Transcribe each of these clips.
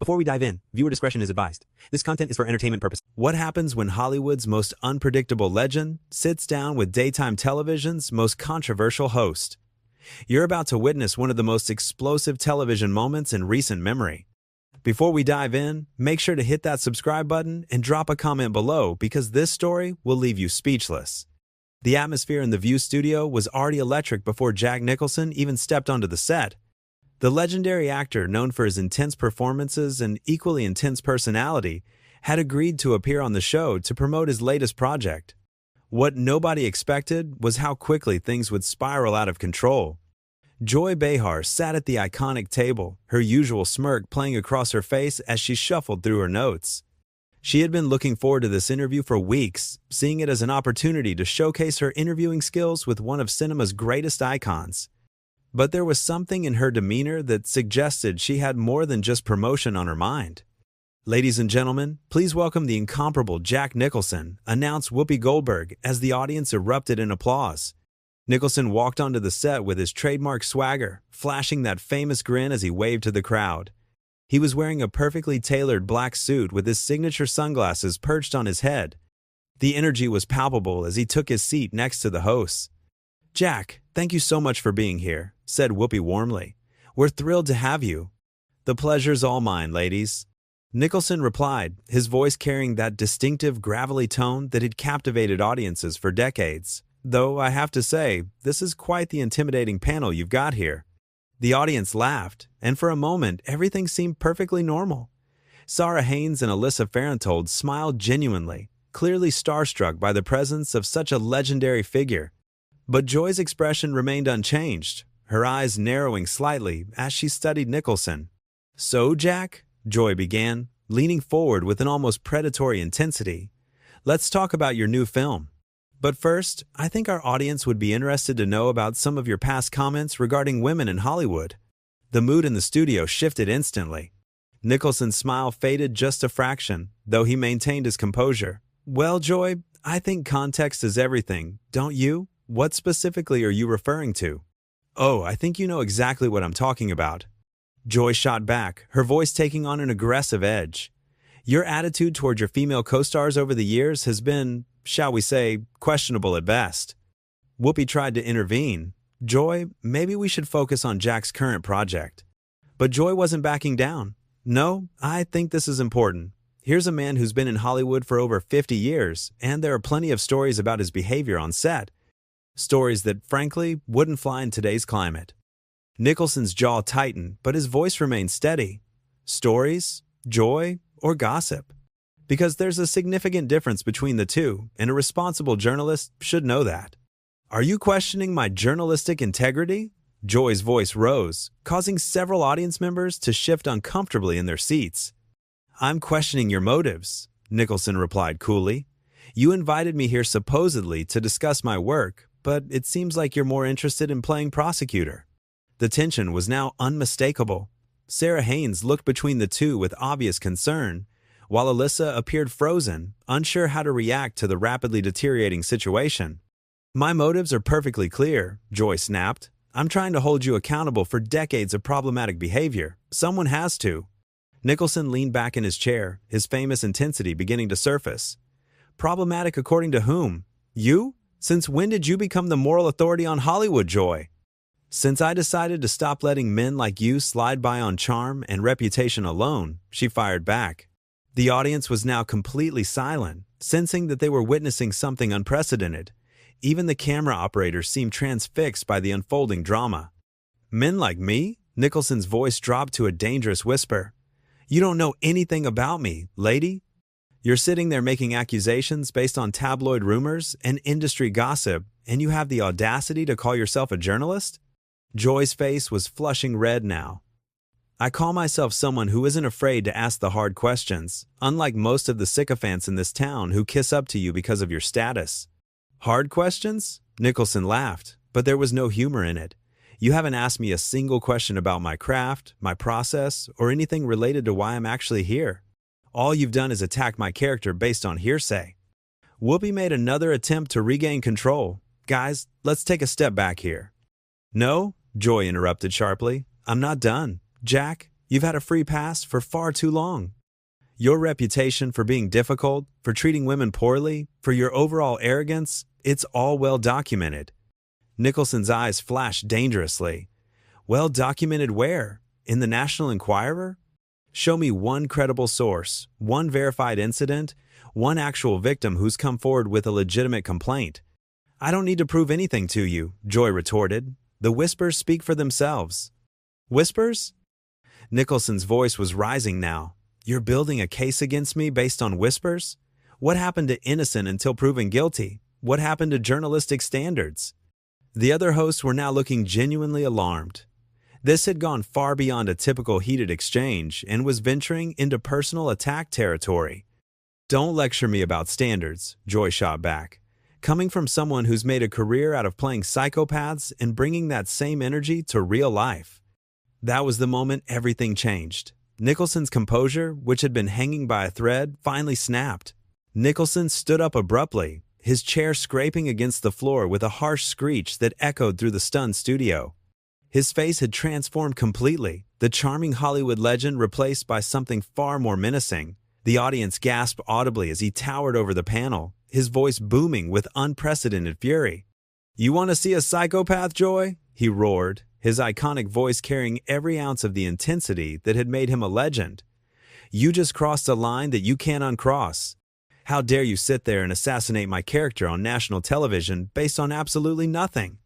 Before we dive in, viewer discretion is advised. This content is for entertainment purposes. What happens when Hollywood's most unpredictable legend sits down with daytime television's most controversial host? You're about to witness one of the most explosive television moments in recent memory. Before we dive in, make sure to hit that subscribe button and drop a comment below because this story will leave you speechless. The atmosphere in the View studio was already electric before Jack Nicholson even stepped onto the set. The legendary actor, known for his intense performances and equally intense personality, had agreed to appear on the show to promote his latest project. What nobody expected was how quickly things would spiral out of control. Joy Behar sat at the iconic table, her usual smirk playing across her face as she shuffled through her notes. She had been looking forward to this interview for weeks, seeing it as an opportunity to showcase her interviewing skills with one of cinema's greatest icons. But there was something in her demeanor that suggested she had more than just promotion on her mind. Ladies and gentlemen, please welcome the incomparable Jack Nicholson, announced Whoopi Goldberg as the audience erupted in applause. Nicholson walked onto the set with his trademark swagger, flashing that famous grin as he waved to the crowd. He was wearing a perfectly tailored black suit with his signature sunglasses perched on his head. The energy was palpable as he took his seat next to the hosts. "Jack, thank you so much for being here," said Whoopi warmly. "We're thrilled to have you." "The pleasure's all mine, ladies," Nicholson replied, his voice carrying that distinctive gravelly tone that had captivated audiences for decades. "Though I have to say, this is quite the intimidating panel you've got here." The audience laughed, and for a moment, everything seemed perfectly normal. Sarah Haynes and Alyssa Farenthold smiled genuinely, clearly starstruck by the presence of such a legendary figure. But Joy's expression remained unchanged, her eyes narrowing slightly as she studied Nicholson. "So, Jack," Joy began, leaning forward with an almost predatory intensity, "let's talk about your new film. But first, I think our audience would be interested to know about some of your past comments regarding women in Hollywood." The mood in the studio shifted instantly. Nicholson's smile faded just a fraction, though he maintained his composure. "Well, Joy, I think context is everything, don't you? What specifically are you referring to?" "Oh, I think you know exactly what I'm talking about." Joy shot back, her voice taking on an aggressive edge. "Your attitude toward your female co-stars over the years has been, shall we say, questionable at best." Whoopi tried to intervene. "Joy, maybe we should focus on Jack's current project." But Joy wasn't backing down. "No, I think this is important. Here's a man who's been in Hollywood for over 50 years, and there are plenty of stories about his behavior on set. Stories that, frankly, wouldn't fly in today's climate." Nicholson's jaw tightened, but his voice remained steady. "Stories? Joy? Or gossip? Because there's a significant difference between the two, and a responsible journalist should know that." "Are you questioning my journalistic integrity?" Joy's voice rose, causing several audience members to shift uncomfortably in their seats. "I'm questioning your motives," Nicholson replied coolly. "You invited me here supposedly to discuss my work, but it seems like you're more interested in playing prosecutor." The tension was now unmistakable. Sarah Haynes looked between the two with obvious concern, while Alyssa appeared frozen, unsure how to react to the rapidly deteriorating situation. "My motives are perfectly clear," Joy snapped. "I'm trying to hold you accountable for decades of problematic behavior. Someone has to." Nicholson leaned back in his chair, his famous intensity beginning to surface. "Problematic according to whom? You? Since when did you become the moral authority on Hollywood, Joy?" "Since I decided to stop letting men like you slide by on charm and reputation alone," she fired back. The audience was now completely silent, sensing that they were witnessing something unprecedented. Even the camera operators seemed transfixed by the unfolding drama. "Men like me?" Nicholson's voice dropped to a dangerous whisper. "You don't know anything about me, lady. You're sitting there making accusations based on tabloid rumors and industry gossip, and you have the audacity to call yourself a journalist?" Joy's face was flushing red now. "I call myself someone who isn't afraid to ask the hard questions, unlike most of the sycophants in this town who kiss up to you because of your status." "Hard questions?" Nicholson laughed, but there was no humor in it. "You haven't asked me a single question about my craft, my process, or anything related to why I'm actually here. All you've done is attack my character based on hearsay." Whoopi made another attempt to regain control. "Guys, let's take a step back here." "No," Joy interrupted sharply. "I'm not done. Jack, You've had a free pass for far too long. Your reputation for being difficult, for treating women poorly, for your overall arrogance, it's all well documented." Nicholson's eyes flashed dangerously. "Well documented where? In the National Enquirer? Show me one credible source, one verified incident, one actual victim who's come forward with a legitimate complaint." "I don't need to prove anything to you," Joy retorted. "The whispers speak for themselves." "Whispers?" Nicholson's voice was rising now. "You're building a case against me based on whispers? What happened to innocent until proven guilty? What happened to journalistic standards?" The other hosts were now looking genuinely alarmed. This had gone far beyond a typical heated exchange and was venturing into personal attack territory. "Don't lecture me about standards," Joy shot back. "Coming from someone who's made a career out of playing psychopaths and bringing that same energy to real life." That was the moment everything changed. Nicholson's composure, which had been hanging by a thread, finally snapped. Nicholson stood up abruptly, his chair scraping against the floor with a harsh screech that echoed through the stunned studio. His face had transformed completely, the charming Hollywood legend replaced by something far more menacing. The audience gasped audibly as he towered over the panel, his voice booming with unprecedented fury. "You want to see a psychopath, Joy?" he roared, his iconic voice carrying every ounce of the intensity that had made him a legend. "You just crossed a line that you can't uncross. How dare you sit there and assassinate my character on national television based on absolutely nothing?"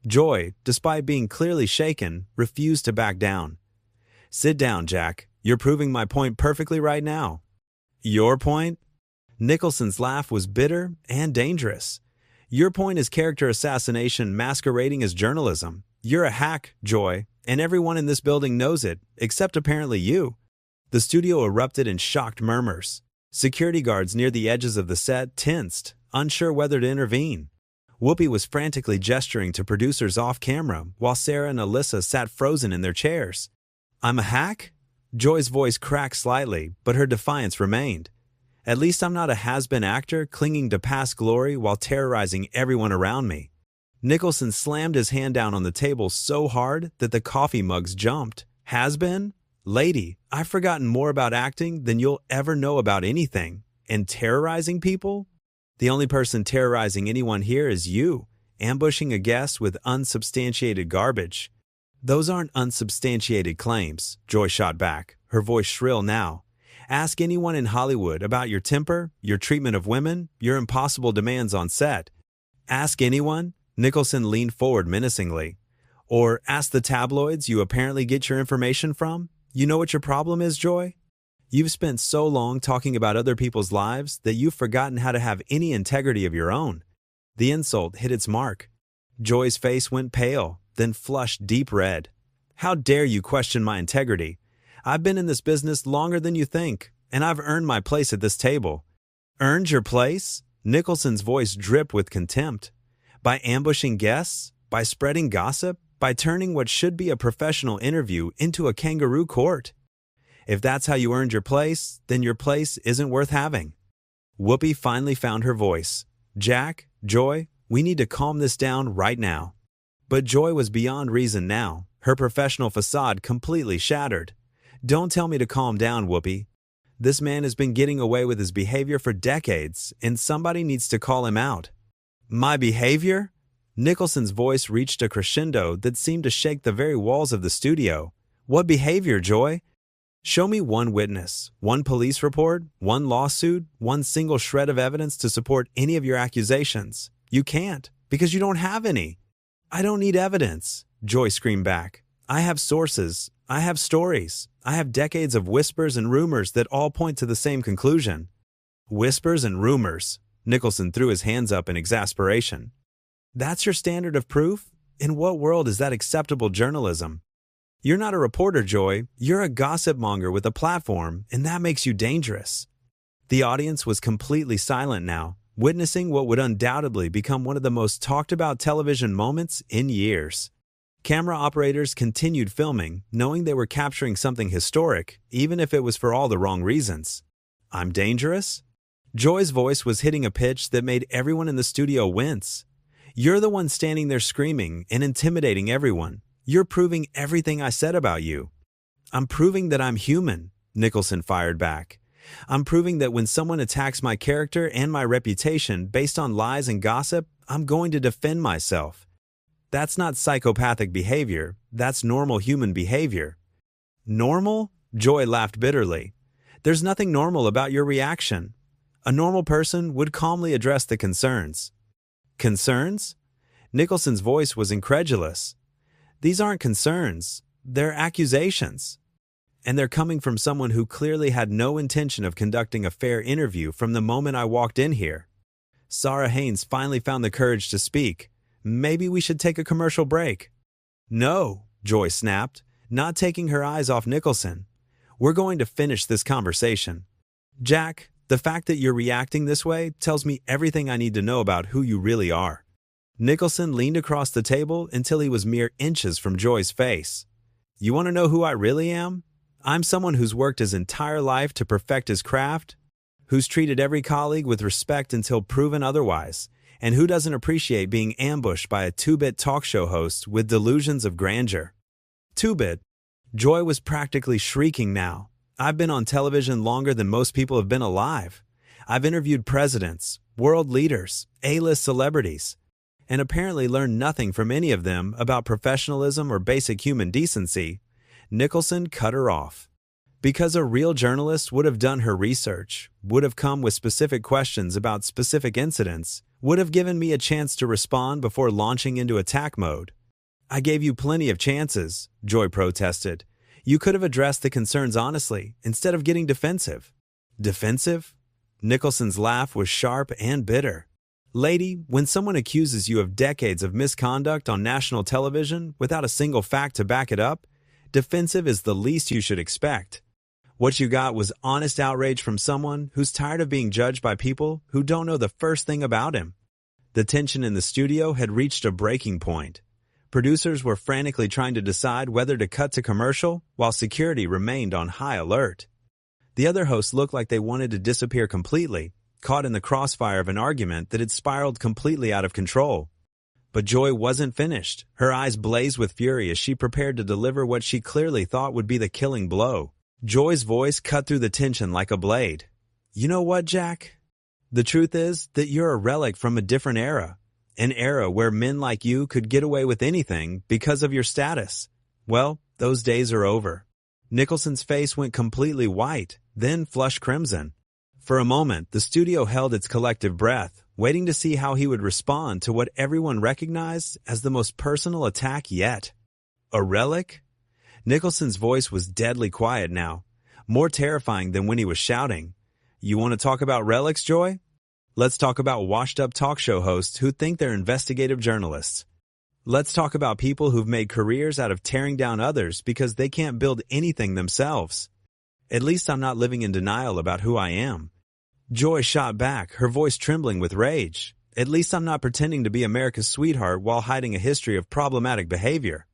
Joy, despite being clearly shaken, refused to back down. "Sit down, Jack. You're proving my point perfectly right now." "Your point?" Nicholson's laugh was bitter and dangerous. "Your point is character assassination masquerading as journalism. You're a hack, Joy, and everyone in this building knows it, except apparently you." The studio erupted in shocked murmurs. Security guards near the edges of the set tensed, unsure whether to intervene. Whoopi was frantically gesturing to producers off camera, while Sarah and Alyssa sat frozen in their chairs. "I'm a hack?" Joy's voice cracked slightly, but her defiance remained. "At least I'm not a has-been actor clinging to past glory while terrorizing everyone around me." Nicholson slammed his hand down on the table so hard that the coffee mugs jumped. "Has-been? Lady, I've forgotten more about acting than you'll ever know about anything. And terrorizing people? The only person terrorizing anyone here is you, ambushing a guest with unsubstantiated garbage." "Those aren't unsubstantiated claims," Joy shot back, her voice shrill now. "Ask anyone in Hollywood about your temper, your treatment of women, your impossible demands on set. Ask anyone," Nicholson leaned forward menacingly. "Or ask the tabloids you apparently get your information from. You know what your problem is, Joy? You've spent so long talking about other people's lives that you've forgotten how to have any integrity of your own." The insult hit its mark. Joy's face went pale, then flushed deep red. "How dare you question my integrity? I've been in this business longer than you think, and I've earned my place at this table." "Earned your place?" Nicholson's voice dripped with contempt. "By ambushing guests? By spreading gossip? By turning what should be a professional interview into a kangaroo court? If that's how you earned your place, then your place isn't worth having." Whoopi finally found her voice. "Jack, Joy, we need to calm this down right now." But Joy was beyond reason now, her professional facade completely shattered. "Don't tell me to calm down, Whoopi. This man has been getting away with his behavior for decades, and somebody needs to call him out." "My behavior?" Nicholson's voice reached a crescendo that seemed to shake the very walls of the studio. "What behavior, Joy? Show me one witness, one police report, one lawsuit, one single shred of evidence to support any of your accusations. You can't, because you don't have any." "I don't need evidence," Joy screamed back. "I have sources. I have stories. I have decades of whispers and rumors that all point to the same conclusion." "Whispers and rumors," Nicholson threw his hands up in exasperation. "That's your standard of proof? In what world is that acceptable journalism? You're not a reporter, Joy. You're a gossip monger with a platform, and that makes you dangerous." The audience was completely silent now, witnessing what would undoubtedly become one of the most talked about television moments in years. Camera operators continued filming, knowing they were capturing something historic, even if it was for all the wrong reasons. "I'm dangerous?" Joy's voice was hitting a pitch that made everyone in the studio wince. "You're the one standing there screaming and intimidating everyone. You're proving everything I said about you." I'm proving that I'm human, Nicholson fired back. I'm proving that when someone attacks my character and my reputation based on lies and gossip, I'm going to defend myself. That's not psychopathic behavior. That's normal human behavior. Normal? Joy laughed bitterly. There's nothing normal about your reaction. A normal person would calmly address the concerns. Concerns? Nicholson's voice was incredulous. These aren't concerns. They're accusations. And they're coming from someone who clearly had no intention of conducting a fair interview from the moment I walked in here. Sarah Haynes finally found the courage to speak. Maybe we should take a commercial break. No, Joy snapped, not taking her eyes off Nicholson. We're going to finish this conversation. Jack, the fact that you're reacting this way tells me everything I need to know about who you really are. Nicholson leaned across the table until he was mere inches from Joy's face. You want to know who I really am? I'm someone who's worked his entire life to perfect his craft, who's treated every colleague with respect until proven otherwise, and who doesn't appreciate being ambushed by a two-bit talk show host with delusions of grandeur. Two-bit? Joy was practically shrieking now. I've been on television longer than most people have been alive. I've interviewed presidents, world leaders, A-list celebrities, and apparently learned nothing from any of them about professionalism or basic human decency. Nicholson cut her off. Because a real journalist would have done her research, would have come with specific questions about specific incidents, would have given me a chance to respond before launching into attack mode. I gave you plenty of chances, Joy protested. You could have addressed the concerns honestly, instead of getting defensive. Defensive? Nicholson's laugh was sharp and bitter. Lady, when someone accuses you of decades of misconduct on national television without a single fact to back it up, defensive is the least you should expect. What you got was honest outrage from someone who's tired of being judged by people who don't know the first thing about him. The tension in the studio had reached a breaking point. Producers were frantically trying to decide whether to cut to commercial while security remained on high alert. The other hosts looked like they wanted to disappear completely, caught in the crossfire of an argument that had spiraled completely out of control. But Joy wasn't finished. Her eyes blazed with fury as she prepared to deliver what she clearly thought would be the killing blow. Joy's voice cut through the tension like a blade. You know what, Jack? The truth is that you're a relic from a different era. An era where men like you could get away with anything because of your status. Well, those days are over. Nicholson's face went completely white, then flushed crimson. For a moment, the studio held its collective breath, waiting to see how he would respond to what everyone recognized as the most personal attack yet. A relic? Nicholson's voice was deadly quiet now, more terrifying than when he was shouting. You want to talk about relics, Joy? Let's talk about washed-up talk show hosts who think they're investigative journalists. Let's talk about people who've made careers out of tearing down others because they can't build anything themselves. At least I'm not living in denial about who I am. Joy shot back, her voice trembling with rage. At least I'm not pretending to be America's sweetheart while hiding a history of problematic behavior.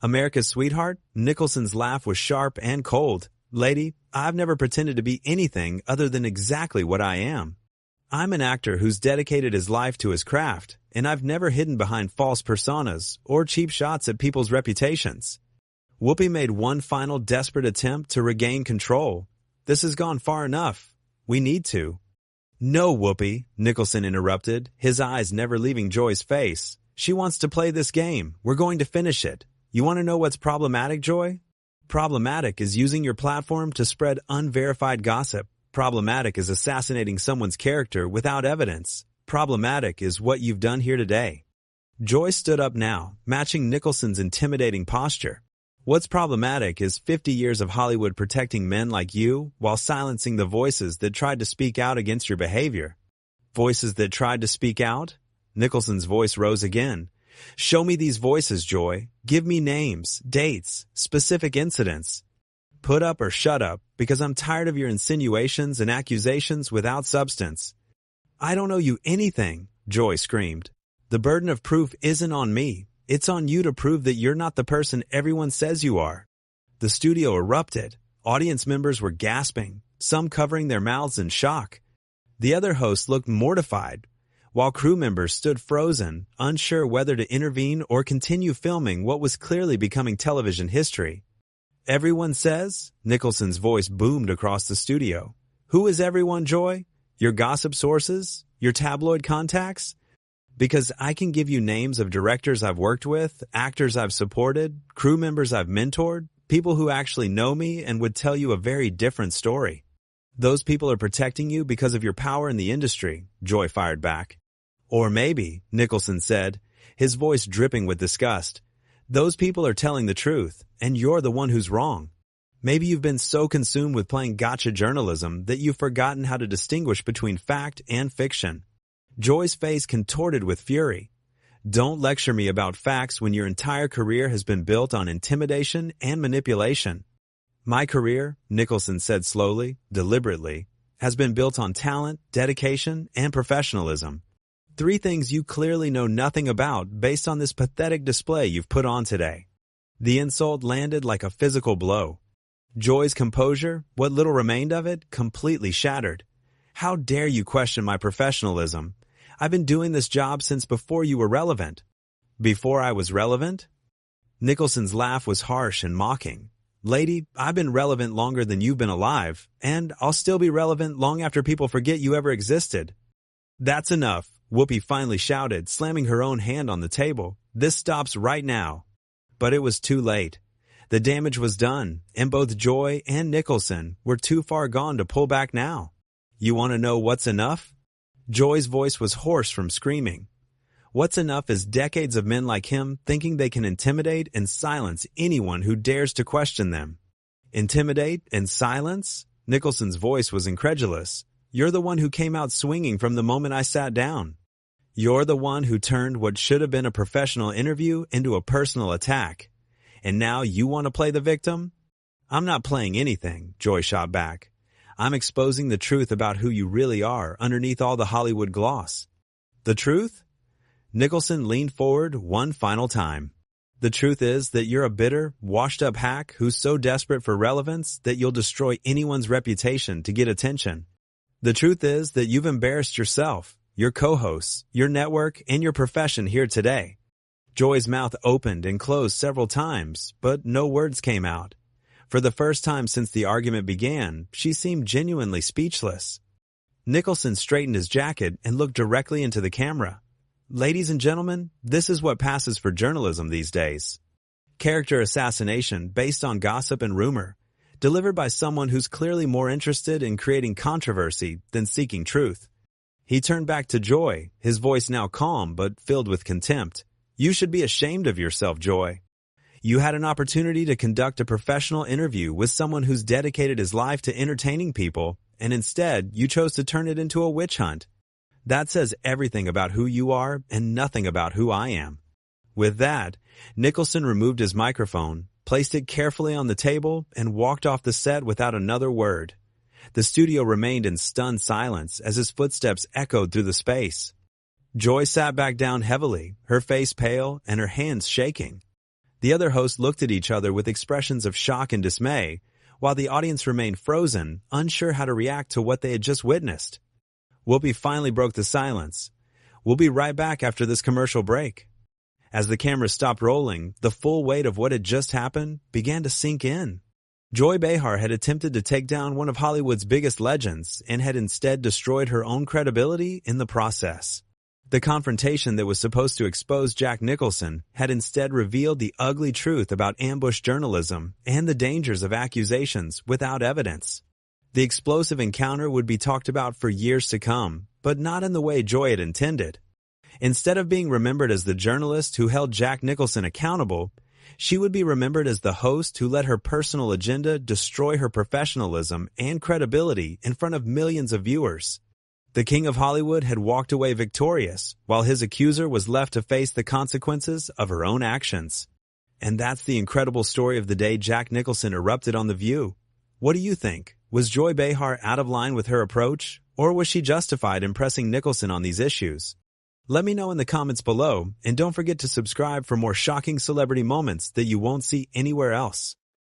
America's sweetheart? Nicholson's laugh was sharp and cold. Lady, I've never pretended to be anything other than exactly what I am. I'm an actor who's dedicated his life to his craft, and I've never hidden behind false personas or cheap shots at people's reputations. Whoopi made one final desperate attempt to regain control. This has gone far enough. We need to. No, Whoopi, Nicholson interrupted, his eyes never leaving Joy's face. She wants to play this game. We're going to finish it. You want to know what's problematic, Joy? Problematic is using your platform to spread unverified gossip. Problematic is assassinating someone's character without evidence. Problematic is what you've done here today. Joy stood up now, matching Nicholson's intimidating posture. What's problematic is 50 years of Hollywood protecting men like you while silencing the voices that tried to speak out against your behavior. Voices that tried to speak out? Nicholson's voice rose again. Show me these voices, Joy. Give me names, dates, specific incidents. Put up or shut up, because I'm tired of your insinuations and accusations without substance. I don't owe you anything, Joy screamed. The burden of proof isn't on me. It's on you to prove that you're not the person everyone says you are. The studio erupted. Audience members were gasping, some covering their mouths in shock. The other hosts looked mortified, while crew members stood frozen, unsure whether to intervene or continue filming what was clearly becoming television history. Everyone says? Nicholson's voice boomed across the studio. Who is everyone, Joy? Your gossip sources? Your tabloid contacts? Because I can give you names of directors I've worked with, actors I've supported, crew members I've mentored, people who actually know me and would tell you a very different story. Those people are protecting you because of your power in the industry, Joy fired back. Or maybe, Nicholson said, his voice dripping with disgust, those people are telling the truth, and you're the one who's wrong. Maybe you've been so consumed with playing gotcha journalism that you've forgotten how to distinguish between fact and fiction. Joy's face contorted with fury. Don't lecture me about facts when your entire career has been built on intimidation and manipulation. My career, Nicholson said slowly, deliberately, has been built on talent, dedication, and professionalism. 3 things you clearly know nothing about based on this pathetic display you've put on today. The insult landed like a physical blow. Joy's composure, what little remained of it, completely shattered. How dare you question my professionalism? I've been doing this job since before you were relevant. Before I was relevant? Nicholson's laugh was harsh and mocking. Lady, I've been relevant longer than you've been alive, and I'll still be relevant long after people forget you ever existed. That's enough, Whoopi finally shouted, slamming her own hand on the table. This stops right now. But it was too late. The damage was done, and both Joy and Nicholson were too far gone to pull back now. You want to know what's enough? Joy's voice was hoarse from screaming. What's enough is decades of men like him thinking they can intimidate and silence anyone who dares to question them. Intimidate and silence? Nicholson's voice was incredulous. You're the one who came out swinging from the moment I sat down. You're the one who turned what should have been a professional interview into a personal attack. And now you want to play the victim? I'm not playing anything, Joy shot back. I'm exposing the truth about who you really are underneath all the Hollywood gloss. The truth? Nicholson leaned forward one final time. The truth is that you're a bitter, washed-up hack who's so desperate for relevance that you'll destroy anyone's reputation to get attention. The truth is that you've embarrassed yourself, your co-hosts, your network, and your profession here today. Joy's mouth opened and closed several times, but no words came out. For the first time since the argument began, she seemed genuinely speechless. Nicholson straightened his jacket and looked directly into the camera. Ladies and gentlemen, this is what passes for journalism these days. Character assassination based on gossip and rumor, delivered by someone who's clearly more interested in creating controversy than seeking truth. He turned back to Joy, his voice now calm but filled with contempt. You should be ashamed of yourself, Joy. You had an opportunity to conduct a professional interview with someone who's dedicated his life to entertaining people, and instead you chose to turn it into a witch hunt. That says everything about who you are and nothing about who I am. With that, Nicholson removed his microphone, placed it carefully on the table, and walked off the set without another word. The studio remained in stunned silence as his footsteps echoed through the space. Joy sat back down heavily, her face pale and her hands shaking. The other hosts looked at each other with expressions of shock and dismay, while the audience remained frozen, unsure how to react to what they had just witnessed. Whoopi finally broke the silence. We'll be right back after this commercial break. As the camera stopped rolling, the full weight of what had just happened began to sink in. Joy Behar had attempted to take down one of Hollywood's biggest legends and had instead destroyed her own credibility in the process. The confrontation that was supposed to expose Jack Nicholson had instead revealed the ugly truth about ambush journalism and the dangers of accusations without evidence. The explosive encounter would be talked about for years to come, but not in the way Joy had intended. Instead of being remembered as the journalist who held Jack Nicholson accountable, she would be remembered as the host who let her personal agenda destroy her professionalism and credibility in front of millions of viewers. The King of Hollywood had walked away victorious, while his accuser was left to face the consequences of her own actions. And that's the incredible story of the day Jack Nicholson erupted on The View. What do you think? Was Joy Behar out of line with her approach, or was she justified in pressing Nicholson on these issues? Let me know in the comments below, and don't forget to subscribe for more shocking celebrity moments that you won't see anywhere else.